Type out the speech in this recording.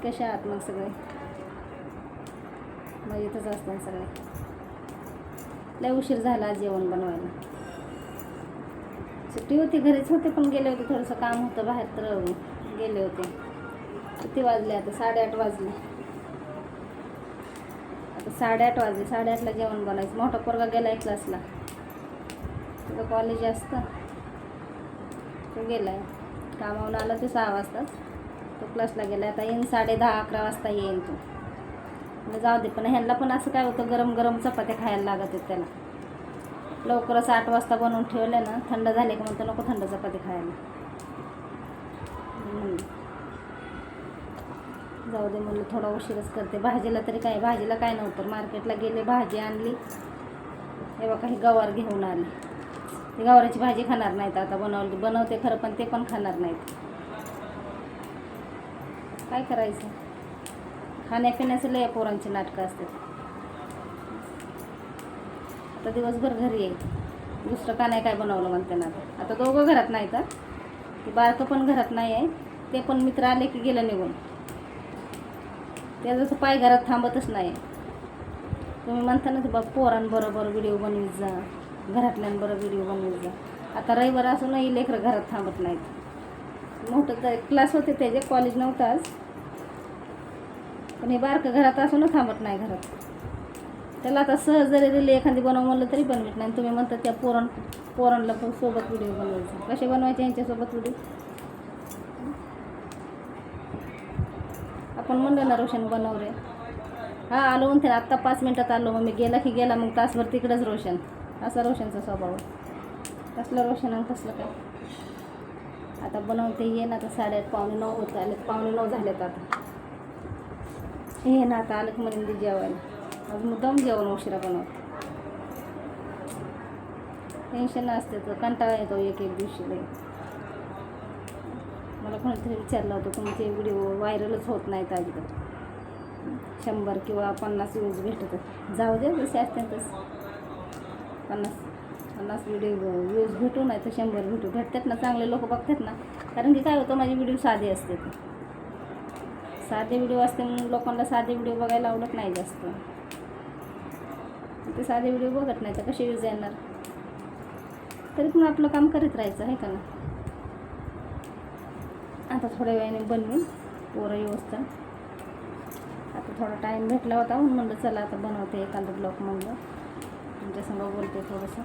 कशा आहात मग सगळे? मग इथंच असतात सगळे. लय उशीर झाला जेवण बनवायला. सुट्टी होती, घरीच होते, पण गेले होते, थोडंसं काम होतं बाहेर तर गेले होते. किती वाजले आता? 8:30 वाजले. आता 8:30 वाजले. 8:30ला जेवण बनायचं. मोठा पोरगा गेला आहे क्लासला. तुझं कॉलेज असतं, तो गेला आहे. कामावून आला ते 6 वाजताच. तो क्लासला गेला. आता येईन 10:30-11 वाजता येईन तो. म्हणजे जाऊ दे, पण ह्यांना पण असं काय होतं, गरम गरम चपात्या खायला लागत आहेत त्याला. लवकरच 8 वाजता बनवून ठेवल्या ना, थंड झाले का म्हणतो नको थंड चपाती खायला. जाऊ दे म्हणलं, थोडा उशीरच करते. भाजीला तरी काय, भाजीला काय नव्हतं. मार्केटला गेले, भाजी आणली. हे बघा, ही गवार घेऊन आली. ते गवाराची भाजी खाणार नाहीत आता. बनवते खरं, पण ते पण खाणार नाहीत. काय करायचं, खाण्यापिण्याचं लय पोरांची नाटकं असतात. आता दिवसभर घरी आहे, दुसरं का नाही काय बनवलं म्हणते ना. आता दोघं घरात नाही तर ते बारकं पण घरात नाही आहे. ते पण मित्र आले की गेलं निघून. त्याचं तर पाय घरात थांबतच नाही. तुम्ही म्हणता ना ते बा पोरांबरोबर व्हिडिओ बनवीत जा, घरातल्यांबरोबर व्हिडिओ बनवीत जा. आता रविवार असूनही लेकरं घरात थांबत नाहीत. मोठं तर क्लास होते त्याचे, कॉलेज नव्हतं आज. पण हे बारकं घरात असून थांबत नाही घरात. त्याला आता सहज जरी दिली एखादी बनव म्हणलं तरी बनवित नाही. तुम्ही म्हणता त्या पोरांना पण सोबत व्हिडिओ बनवायचे. कसे बनवायचे यांच्यासोबत व्हिडिओ? आपण म्हणलं ना रोशन बनव रे, हां आलो म्हणते ना, आत्ता 5 मिनटात आलो. मग मी गेला की गेला, मग तासभर तिकडंच रोशन. असा रोशनचा स्वभाव. कसलं रोशन आणि कसलं काय. आता बनवते ये ना. आता 8:30 9:15 होत आले. 8:45 झालेत आता. हे ना आता आलं की म्हणून जेवायला. आज मुद्दाम जेवण उशिरा बनवते. टेन्शन असते तर कंटाळा येतो एक दिवशी लई. मला कोणीतरी विचारलं होतं, तुमचे व्हिडिओ व्हायरलच होत नाहीत अजिबात. 100 किंवा 50 व्ह्यूज भेटत. जाऊ दे, जसे असते तसं. 50 व्ह्यूज भेटू नाही तर 100 भेटतात ना. चांगले लोक बघतात ना. कारण की काय होतं, माझे व्हिडिओ साधे असते. साधे व्हिडिओ असते म्हणून लोकांना साधे व्हिडिओ बघायला आवडत नाही जास्त. ते साधे व्हिडिओ बघत नाही तर कसे व्ह्यूज येणार. तरी पण आपलं काम करीत राहायचं आहे का ना. आता थोड्या वेळाने बनवीन, पोरं व्यवस्था. आता थोडा टाईम भेटला होता म्हणून म्हणलं चला आता बनवते एखादं ब्लॉग. म्हणलं तुमच्यासंग बोलते थोडंसं.